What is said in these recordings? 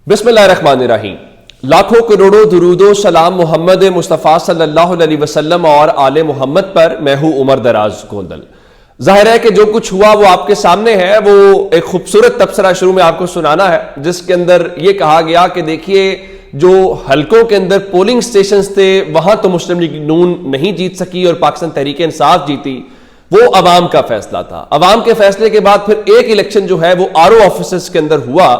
بسم اللہ الرحمن الرحیم۔ لاکھوں کروڑوں درود و سلام محمد مصطفیٰ صلی اللہ علیہ وسلم اور آل محمد پر۔ میں ہوں عمر دراز گوندل۔ ظاہر ہے کہ جو کچھ ہوا وہ آپ کے سامنے ہے، وہ ایک خوبصورت تبصرہ شروع میں آپ کو سنانا ہے، جس کے اندر یہ کہا گیا کہ دیکھیے جو حلقوں کے اندر پولنگ سٹیشنز تھے وہاں تو مسلم لیگ نون نہیں جیت سکی اور پاکستان تحریک انصاف جیتی، وہ عوام کا فیصلہ تھا۔ عوام کے فیصلے کے بعد پھر ایک الیکشن جو ہے وہ آر او آفیسز کے اندر ہوا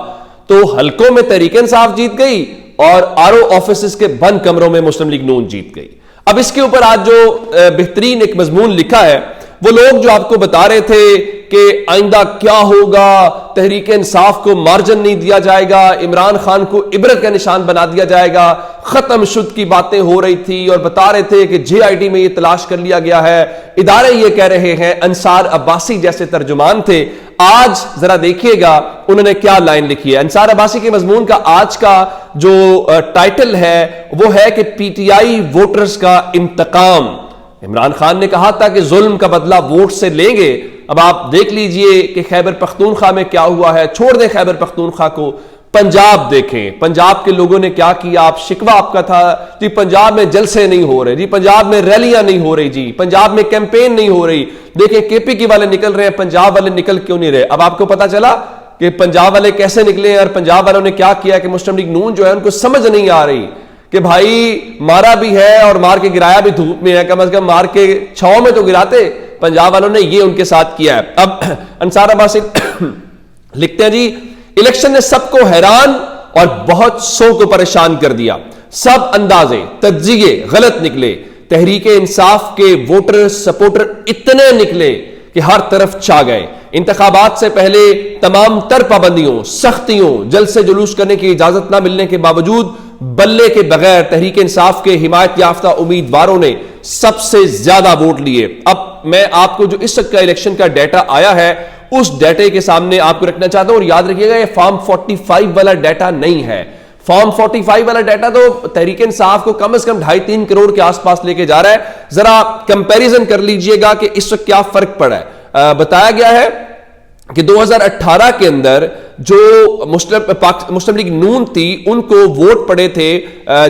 تو حلقوں میں تحریک انصاف جیت گئی اور آر او آفیسز کے بند کمروں میں مسلم لیگ نون جیت گئی۔ اب اس کے اوپر آج جو بہترین ایک مضمون لکھا ہے، وہ لوگ جو آپ کو بتا رہے تھے کہ آئندہ کیا ہوگا، تحریک انصاف کو مارجن نہیں دیا جائے گا، عمران خان کو عبرت کا نشان بنا دیا جائے گا، ختم شد کی باتیں ہو رہی تھی اور بتا رہے تھے کہ جے آئی ٹی میں یہ تلاش کر لیا گیا ہے، ادارے یہ کہہ رہے ہیں، انصار عباسی جیسے ترجمان تھے۔ آج ذرا دیکھیے گا انہوں نے کیا لائن لکھی ہے۔ انصار عباسی کے مضمون کا آج کا جو ٹائٹل ہے وہ ہے کہ پی ٹی آئی ووٹرز کا انتقام۔ عمران خان نے کہا تھا کہ ظلم کا بدلہ ووٹ سے لیں گے، اب آپ دیکھ لیجئے کہ خیبر پختونخوا میں کیا ہوا ہے۔ چھوڑ دیں خیبر پختونخوا کو، پنجاب دیکھیں، پنجاب کے لوگوں نے کیا کیا۔ آپ شکوہ آپ کا تھا جی پنجاب میں جلسے نہیں ہو رہے، جی پنجاب میں ریلیاں نہیں ہو رہی، جی پنجاب میں کیمپین نہیں ہو رہی، دیکھیں کے پی کی والے نکل رہے ہیں، پنجاب والے نکل کیوں نہیں رہے۔ اب آپ کو پتا چلا کہ پنجاب والے کیسے نکلے ہیں اور پنجاب والوں نے کیا کیا کہ مسلم لیگ نون جو ہے ان کو سمجھ نہیں آ رہی کہ بھائی مارا بھی ہے اور مار کے گرایا بھی دھوپ میں ہے، کم از کم مار کے چھاؤں میں تو گراتے۔ پنجاب والوں نے یہ ان کے ساتھ کیا ہے۔ اب انصار عباسی لکھتے ہیں جی الیکشن نے سب کو حیران اور بہت سو کو پریشان کر دیا، سب اندازے تجزیے غلط نکلے، تحریک انصاف کے ووٹر سپورٹر اتنے نکلے کہ ہر طرف چھا گئے۔ انتخابات سے پہلے تمام تر پابندیوں، سختیوں، جلسے جلوس کرنے کی اجازت نہ ملنے کے باوجود بلے کے بغیر تحریک انصاف کے حمایت یافتہ امیدواروں نے سب سے زیادہ ووٹ لیے۔ اب میں آپ کو جو اس وقت کا الیکشن کا ڈیٹا آیا ہے اس ڈیٹے کے سامنے آپ کو رکھنا چاہتا ہوں، اور یاد رکھیے گا یہ فارم 45 والا ڈیٹا نہیں ہے۔ فارم 45 والا ڈیٹا تو تحریک انصاف کو کم از کم 2.5-3 کروڑ کے آس پاس لے کے جا رہا ہے۔ ذرا کمپیریزن کر لیجئے گا کہ اس وقت کیا فرق پڑا ہے۔ بتایا گیا ہے کہ 2018 کے اندر جو مسلم لیگ نون تھی ان کو ووٹ پڑے تھے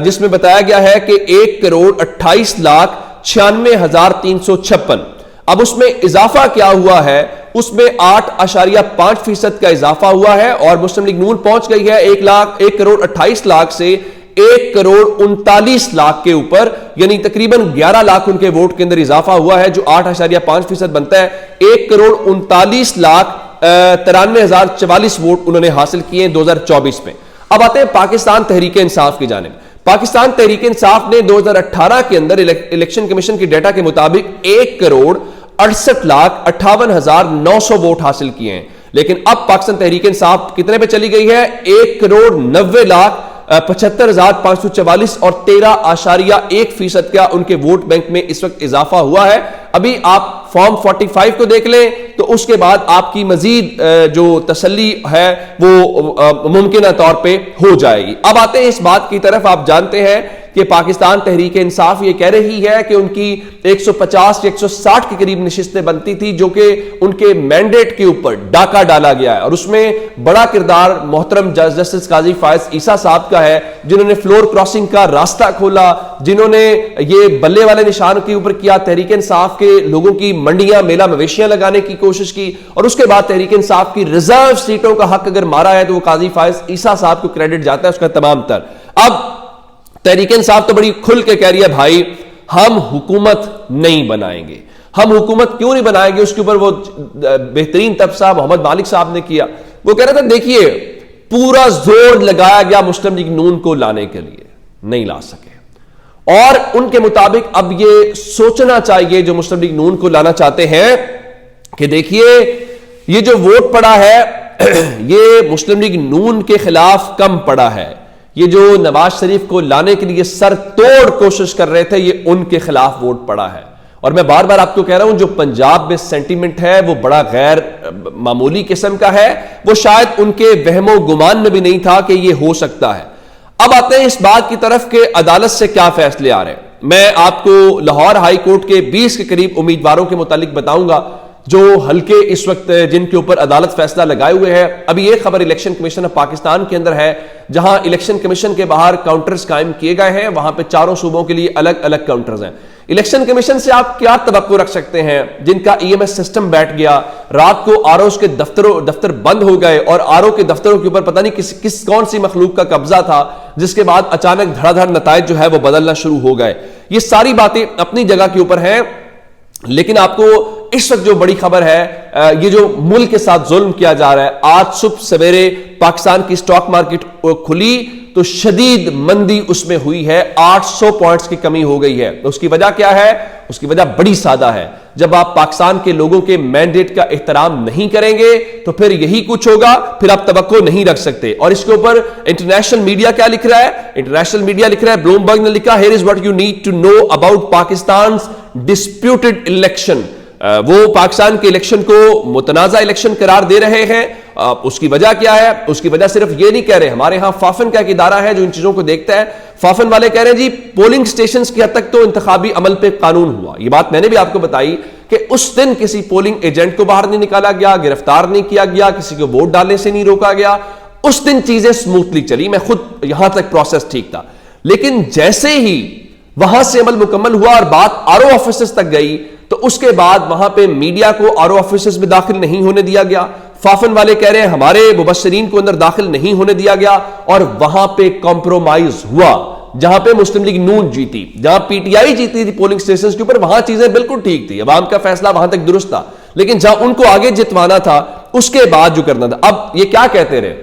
جس میں بتایا گیا ہے کہ 1,28,96,356۔ اب اس میں اضافہ کیا ہوا ہے، اس میں 8.5% کا اضافہ ہوا ہے اور مسلم لیگ نون پہنچ گئی ہے 1,28,00,000 سے 1,39,00,000 کے اوپر، یعنی تقریباً 11 لاکھ ان کے ووٹ کے اندر اضافہ ہوا ہے جو 8.5% بنتا ہے۔ 1,39,93,044 ووٹ انہوں نے حاصل کیے ہیں 2024 میں۔ اب آتے ہیں پاکستان تحریک انصاف کی جانب۔ پاکستان تحریک انصاف نے 2018 کے اندر الیکشن کمیشن کی ڈیٹا کے مطابق 1,68,58,900 ووٹ حاصل کیے ہیں، لیکن اب پاکستان تحریک انصاف کتنے پہ چلی گئی ہے؟ 1,90,75,544 اور 13.1% کا ان کے ووٹ بینک میں اس وقت اضافہ ہوا ہے۔ ابھی آپ فارم 45 کو دیکھ لیں تو اس کے بعد آپ کی مزید جو تسلی ہے وہ ممکنہ طور پہ ہو جائے گی۔ اب آتے ہیں اس بات کی طرف، آپ جانتے ہیں کہ پاکستان تحریک انصاف یہ کہہ رہی ہے کہ ان کی 150 یا 160 کے قریب نشستیں بنتی تھی جو کہ ان کے مینڈیٹ کے اوپر ڈاکہ ڈالا گیا ہے، اور اس میں بڑا کردار محترم جسٹس قاضی فائز عیسیٰ صاحب کا ہے، جنہوں نے فلور کراسنگ کا راستہ کھولا، جنہوں نے یہ بلے والے نشان کے اوپر کیا، تحریک انصاف کے لوگوں کی منڈیاں میلہ مویشیاں لگانے کی کوشش کی، اور اس کے بعد تحریک انصاف کی ریزرو سیٹوں کا حق اگر مارا ہے تو وہ قاضی فائز عیسیٰ صاحب کو کریڈٹ جاتا ہے اس کا تمام تر۔ اب تحریک انصاف تو بڑی کھل کے کہہ رہی ہے بھائی ہم حکومت نہیں بنائیں گے۔ ہم حکومت کیوں نہیں بنائیں گے؟ اس کے اوپر وہ بہترین تبصرہ محمد مالک صاحب نے کیا، وہ کہہ رہا تھا دیکھیے پورا زور لگایا گیا مسلم لیگ نون کو لانے کے لیے، نہیں لا سکے، اور ان کے مطابق اب یہ سوچنا چاہیے جو مسلم لیگ نون کو لانا چاہتے ہیں کہ دیکھیے یہ جو ووٹ پڑا ہے یہ مسلم لیگ نون کے خلاف کم پڑا ہے، یہ جو نواز شریف کو لانے کے لیے سر توڑ کوشش کر رہے تھے یہ ان کے خلاف ووٹ پڑا ہے۔ اور میں بار بار آپ کو کہہ رہا ہوں جو پنجاب میں سینٹیمنٹ ہے وہ بڑا غیر معمولی قسم کا ہے، وہ شاید ان کے وہم و گمان میں بھی نہیں تھا کہ یہ ہو سکتا ہے۔ اب آتے ہیں اس بات کی طرف کہ عدالت سے کیا فیصلے آ رہے ہیں۔ میں آپ کو لاہور ہائی کورٹ کے 20 کے قریب امیدواروں کے متعلق بتاؤں گا جو حلقے اس وقت جن کے اوپر عدالت فیصلہ لگائے ہوئے ہے. ابھی یہ خبر الیکشن کمیشن آف پاکستان کے اندر ہے جہاں الیکشن کمیشن کے باہر کاؤنٹرز قائم کیے گئے ہیں, وہاں پہ چاروں صوبوں کے لیے الگ الگ کاؤنٹرز ہیں. الیکشن کمیشن سے آپ کیا توقع رکھ سکتے ہیں جن کا ای ایم ایس سسٹم بیٹھ گیا, رات کو آر اوز کے دفتر بند ہو گئے اور آر او کے دفتروں کے اوپر پتہ نہیں کون سی مخلوق کا قبضہ تھا, جس کے بعد اچانک دھڑا دھڑ نتائج جو ہے وہ بدلنا شروع ہو گئے. یہ ساری باتیں اپنی جگہ کے اوپر ہیں, لیکن آپ کو اس وقت جو بڑی خبر ہے, یہ جو ملک کے ساتھ ظلم کیا جا رہا ہے. آج صبح سویرے پاکستان کی سٹاک مارکیٹ کھلی تو شدید مندی اس میں ہوئی ہے, 800 پوائنٹس کی کمی ہو گئی ہے. اس کی وجہ کیا ہے؟ اس کی وجہ بڑی سادہ ہے. جب آپ پاکستان کے لوگوں کے مینڈیٹ کا احترام نہیں کریں گے تو پھر یہی کچھ ہوگا, پھر آپ توقع نہیں رکھ سکتے. اور اس کے اوپر انٹرنیشنل میڈیا کیا لکھ رہا ہے؟ انٹرنیشنل میڈیا لکھ رہا ہے, بلومبرگ نے لکھا, here is what you need to know about Pakistan's disputed election. وہ پاکستان کے الیکشن کو متنازع الیکشن قرار دے رہے ہیں. اس کی وجہ کیا ہے؟ اس کی وجہ صرف یہ نہیں کہہ رہے, ہمارے ہاں فافن کا ایک ادارہ ہے جو ان چیزوں کو دیکھتا ہے. فافن والے کہہ رہے ہیں جی پولنگ سٹیشنز کی حد تک تو انتخابی عمل پہ قانون ہوا. یہ بات میں نے بھی آپ کو بتائی کہ اس دن کسی پولنگ ایجنٹ کو باہر نہیں نکالا گیا, گرفتار نہیں کیا گیا, کسی کو ووٹ ڈالنے سے نہیں روکا گیا. اس دن چیزیں سموتھلی چلی, میں خود یہاں تک پروسیس ٹھیک تھا. لیکن جیسے ہی وہاں سے عمل مکمل ہوا اور بات آر او آفیسز تک گئی تو اس کے بعد وہاں پہ میڈیا کو آر او آفیسز میں داخل نہیں ہونے دیا گیا. فافن والے کہہ رہے ہیں ہمارے مبصرین کو اندر داخل نہیں ہونے دیا گیا, اور وہاں پہ کمپرومائز ہوا. جہاں پہ مسلم لیگ نون جیتی, جہاں پی ٹی آئی جیتی تھی پولنگ سٹیشنز کے اوپر, وہاں چیزیں بالکل ٹھیک تھی, عوام کا فیصلہ وہاں تک درست تھا. لیکن جہاں ان کو آگے جتوانا تھا اس کے بعد جو کرنا تھا, اب یہ کیا کہتے رہے,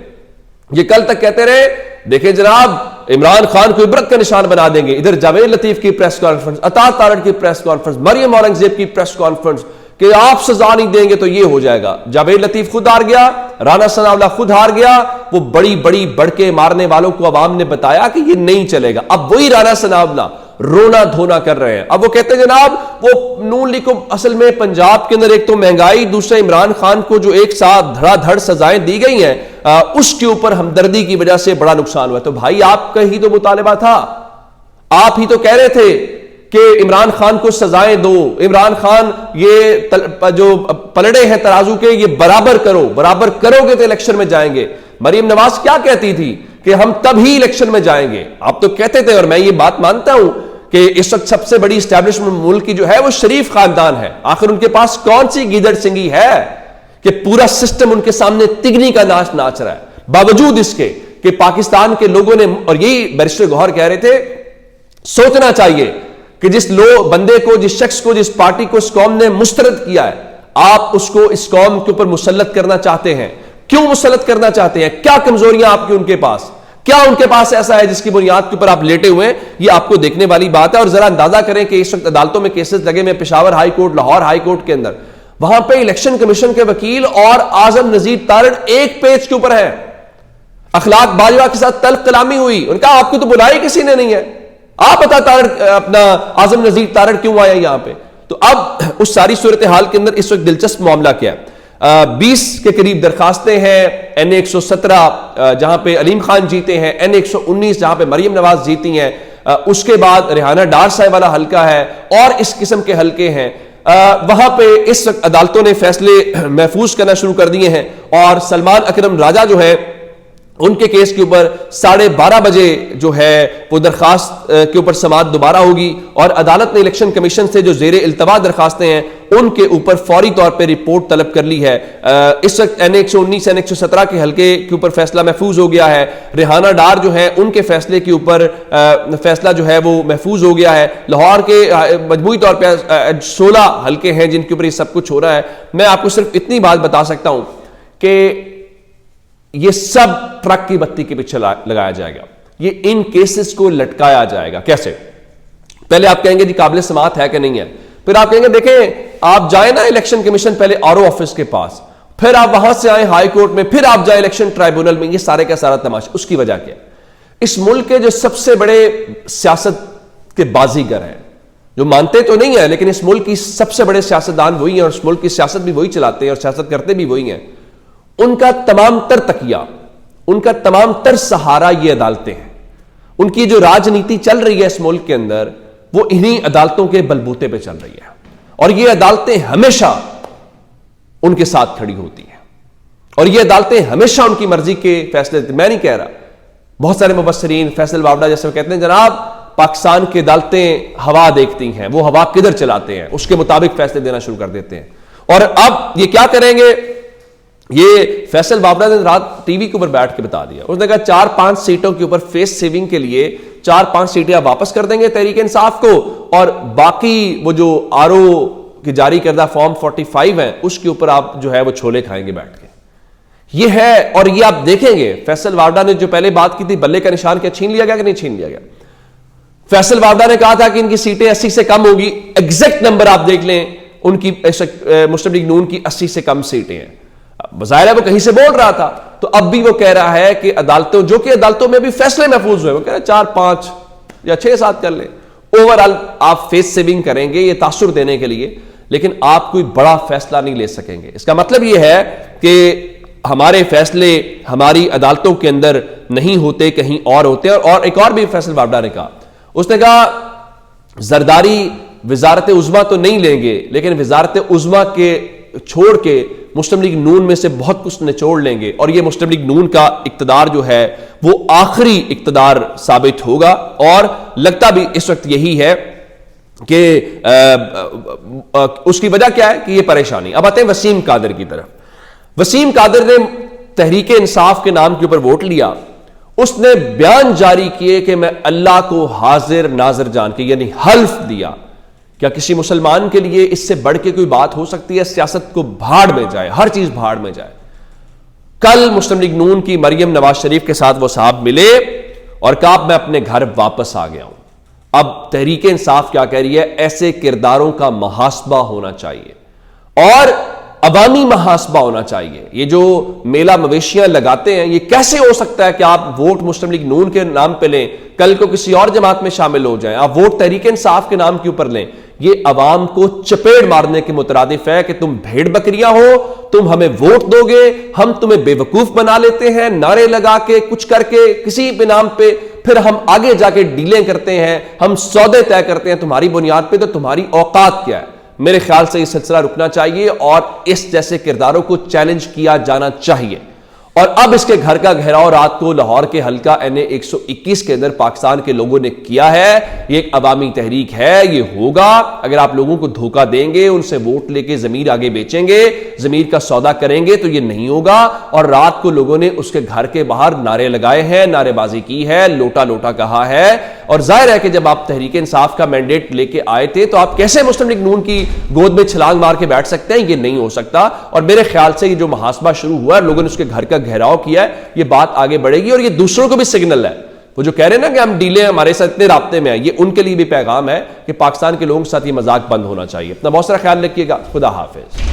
یہ کل تک کہتے رہے دیکھیں جناب عمران خان کو عبرت کا نشان بنا دیں گے. ادھر جاوید لطیف کی پریس کانفرنس, عطا تارڑ کی پریس کانفرنس, مریم اورنگزیب کی پریس کانفرنس کہ آپ سزا نہیں دیں گے تو یہ ہو جائے گا. جاوید لطیف خود ہار گیا, رانا ثناء اللہ خود ہار گیا. وہ بڑی بڑی بڑکے مارنے والوں کو عوام نے بتایا کہ یہ نہیں چلے گا. اب وہی رانا ثناء اللہ رونا دھونا کر رہے ہیں. اب وہ کہتے ہیں جناب وہ نون لیگ کو اصل میں پنجاب کے اندر ایک تو مہنگائی, دوسرا عمران خان کو جو ایک ساتھ دھڑا دھڑ سزائیں دی گئی ہیں اس کے اوپر ہمدردی کی وجہ سے بڑا نقصان ہوا. تو بھائی آپ کا ہی تو مطالبہ تھا, آپ ہی تو کہہ رہے تھے کہ عمران خان کو سزائیں دو, عمران خان یہ جو پلڑے ہیں ترازو کے یہ برابر کرو گے تو الیکشن میں جائیں گے. مریم نواز کیا کہتی تھی کہ ہم تب ہی الیکشن میں جائیں گے. آپ تو کہتے تھے, اور میں یہ بات مانتا ہوں کہ اس وقت سب سے بڑی اسٹیبلشمنٹ ملک کی جو ہے وہ شریف خاندان ہے. آخر ان کے پاس کون سی گیدڑ سنگی ہے کہ پورا سسٹم ان کے سامنے تگنی کا ناچ ناچ رہا ہے, باوجود اس کے کہ پاکستان کے لوگوں نے, اور یہی بیرسٹر گوہر کہہ رہے تھے, سوچنا چاہیے کہ جس بندے کو, جس شخص کو, جس پارٹی کو اس قوم نے مسترد کیا ہے, آپ اس کو اس قوم کے اوپر مسلط کرنا چاہتے ہیں. کیوں مسلط کرنا چاہتے ہیں؟ کیا کمزوریاں آپ کی ان کے پاس, کیا ان کے پاس ایسا ہے جس کی بنیاد کے اوپر آپ لیٹے ہوئے ہیں؟ یہ آپ کو دیکھنے والی بات ہے. اور ذرا اندازہ کریں کہ اس وقت عدالتوں میں کیسز لگے ہوئے, Peshawar high court, Lahore high court کے اندر, وہاں پہ الیکشن کمیشن کے وکیل اور اعظم نذیر تارڑ ایک پیج کے اوپر ہے. اخلاق باجوہ کے ساتھ تلخ کلامی ہوئی, ان کا آپ کو تو بلائی کسی نے نہیں ہے, آپ اپنا اعظم نذیر تارڑ کیوں آیا یہاں پہ؟ تو اب اس ساری صورتحال کے اندر اس وقت دلچسپ معاملہ کیا ہے, 20 کے قریب درخواستیں ہیں. این 117 جہاں پہ علیم خان جیتے ہیں, این 119 جہاں پہ مریم نواز جیتی ہیں, اس کے بعد ریحانہ ڈار صاحب والا حلقہ ہے, اور اس قسم کے حلقے ہیں. وہاں پہ اس وقت عدالتوں نے فیصلے محفوظ کرنا شروع کر دیے ہیں, اور سلمان اکرم راجہ جو ہے ان کے کیس کے اوپر 12:30 بجے جو ہے وہ درخواست کے اوپر سماعت دوبارہ ہوگی, اور عدالت نے الیکشن کمیشن سے جو زیر التوا درخواستیں ہیں ان کے اوپر فوری طور پہ رپورٹ طلب کر لی ہے. اس وقت این 119 این 117 کے حلقے کے اوپر فیصلہ محفوظ ہو گیا ہے. ریحانہ ڈار جو ہے ان کے فیصلے کے اوپر فیصلہ جو ہے وہ محفوظ ہو گیا ہے. لاہور کے مجموعی طور پہ 16 حلقے ہیں جن کے اوپر یہ سب کچھ ہو رہا ہے. میں آپ کو صرف اتنی بات بتا سکتا ہوں کہ یہ سب ٹرک کی بتی کے پیچھے لگایا جائے گا, یہ ان کیسز کو لٹکایا جائے گا. کیسے؟ پہلے آپ کہیں گے جی قابل سماعت ہے کہ نہیں ہے, پھر آپ کہیں گے دیکھیں آپ جائیں نا الیکشن کمیشن پہلے آر او آفس کے پاس, پھر آپ وہاں سے آئیں ہائی کورٹ میں, پھر آپ جائیں الیکشن ٹرائبونل میں. یہ سارے کا سارا تماشا. اس کی وجہ کیا ہے؟ اس ملک کے جو سب سے بڑے سیاست کے بازیگر ہیں, جو مانتے تو نہیں ہیں لیکن اس ملک کی سب سے بڑے سیاستدان وہی ہیں, اور اس ملک کی سیاست بھی وہی چلاتے ہیں اور سیاست کرتے بھی وہی ہیں, ان کا تمام تر تکیہ, ان کا تمام تر سہارا یہ عدالتیں ہیں. ان کی جو راجنیتی چل رہی ہے اس ملک کے اندر وہ انہی عدالتوں کے بلبوتے پہ چل رہی ہے, اور یہ عدالتیں ہمیشہ ان کے ساتھ کھڑی ہوتی ہیں، اور یہ عدالتیں ہمیشہ ان کی مرضی کے فیصلے دیتی. میں نہیں کہہ رہا، بہت سارے مبصرین فیصل وابڈا جیسے کہتے ہیں جناب پاکستان کی عدالتیں ہوا دیکھتی ہیں، وہ ہوا کدھر چلاتے ہیں اس کے مطابق فیصلے دینا شروع کر دیتے ہیں. اور اب یہ کیا کریں گے، یہ فیصل وابڈا نے رات ٹی وی کے اوپر بیٹھ کے بتا دیا، اس نے کہا 4-5 سیٹوں کے اوپر فیس سیونگ کے لیے 4-5 سیٹیں آپ واپس کر دیں گے تحریک انصاف کو، اور باقی وہ جو آر او کی جاری کردہ فارم 45 ہیں اس کے اوپر آپ جو ہے وہ چھولے کھائیں گے بیٹھ کے. یہ ہے، اور یہ آپ دیکھیں گے فیصل وابڈا نے جو پہلے بات کی تھی بلے کا نشان کیا چھین لیا گیا کہ نہیں چھین لیا گیا. فیصل وابڈا نے کہا تھا کہ ان کی سیٹیں 80 سے کم ہوگی، ایگزیکٹ نمبر آپ دیکھ لیں ان کی مسلم لیگ نون کی 80 سے کم سیٹیں ہیں. بظاہر ہے وہ کہیں سے بول رہا تھا، تو اب بھی وہ کہہ رہا ہے کہ عدالتوں، جو کہ عدالتوں میں بھی فیصلے محفوظ ہوئے، وہ کہہ رہا ہے 4-5 یا 6-7 کر لیں، اوورآل آپ فیس سیونگ کریں گے یہ تاثر دینے کے لیے، لیکن آپ کوئی بڑا فیصلہ نہیں لے سکیں گے. اس کا مطلب یہ ہے کہ ہمارے فیصلے ہماری عدالتوں کے اندر نہیں ہوتے، کہیں اور ہوتے ہیں. اور ایک اور بھی فیصل وابڈا نے کہا، اس نے کہا زرداری وزارت عظمیٰ تو نہیں لیں گے، لیکن وزارت عظمیٰ کے چھوڑ کے مسلم لیگ نون میں سے بہت کچھ نچوڑ لیں گے، اور یہ مسلم لیگ نون کا اقتدار جو ہے وہ آخری اقتدار ثابت ہوگا. اور لگتا بھی اس وقت یہی ہے کہ اس کی وجہ کیا ہے کہ یہ پریشانی. اب آتے ہیں وسیم قادر کی طرف. وسیم قادر نے تحریک انصاف کے نام کے اوپر ووٹ لیا، اس نے بیان جاری کیے کہ میں اللہ کو حاضر ناظر جان کے، یعنی حلف دیا. کیا کسی مسلمان کے لیے اس سے بڑھ کے کوئی بات ہو سکتی ہے؟ سیاست کو بھاڑ میں جائے، ہر چیز بھاڑ میں جائے. کل مسلم لیگ نون کی مریم نواز شریف کے ساتھ وہ صاحب ملے اور کہا میں اپنے گھر واپس آ گیا ہوں. اب تحریک انصاف کیا کہہ رہی ہے؟ ایسے کرداروں کا محاسبہ ہونا چاہیے اور عوامی محاسبہ ہونا چاہیے. یہ جو میلہ مویشیاں لگاتے ہیں، یہ کیسے ہو سکتا ہے کہ آپ ووٹ مسلم لیگ نون کے نام پہ لیں، کل کو کسی اور جماعت میں شامل ہو جائیں، آپ ووٹ تحریک انصاف کے نام کے اوپر لیں؟ یہ عوام کو چپیڑ مارنے کے مترادف ہے کہ تم بھیڑ بکریاں ہو، تم ہمیں ووٹ دو گے، ہم تمہیں بے وقوف بنا لیتے ہیں، نعرے لگا کے کچھ کر کے کسی بھی نام پہ، پھر ہم آگے جا کے ڈیلیں کرتے ہیں، ہم سودے طے کرتے ہیں تمہاری بنیاد پہ. تو تمہاری اوقات کیا ہے؟ میرے خیال سے یہ سلسلہ رکنا چاہیے اور اس جیسے کرداروں کو چیلنج کیا جانا چاہیے. اور اب اس کے گھر کا گھیراؤ رات کو لاہور کے حلقہ NA 121 کے اندر پاکستان کے لوگوں نے کیا ہے. یہ ایک عوامی تحریک ہے، یہ ہوگا. اگر آپ لوگوں کو دھوکہ دیں گے، ان سے ووٹ لے کے ضمیر آگے بیچیں گے، ضمیر کا سودا کریں گے، تو یہ نہیں ہوگا. اور رات کو لوگوں نے اس کے گھر کے باہر نعرے لگائے ہیں، نعرے بازی کی ہے، لوٹا لوٹا کہا ہے. اور ظاہر ہے کہ جب آپ تحریک انصاف کا مینڈیٹ لے کے آئے تھے تو آپ کیسے مسلم لیگ نون کی گود میں چھلانگ مار کے بیٹھ سکتے ہیں؟ یہ نہیں ہو سکتا. اور میرے خیال سے یہ جو محاسبہ شروع ہوا ہے، لوگوں نے اس کے گھر کا گھیراؤ کیا ہے، یہ بات آگے بڑھے گی. اور یہ دوسروں کو بھی سگنل ہے. وہ جو کہہ رہے ہیں نا کہ ہم ڈیلیں ہمارے ساتھ اتنے رابطے میں ہیں، یہ ان کے لیے بھی پیغام ہے کہ پاکستان کے لوگوں کے ساتھ یہ مذاق بند ہونا چاہیے. اپنا بہت سارا خیال رکھیے گا. خدا حافظ.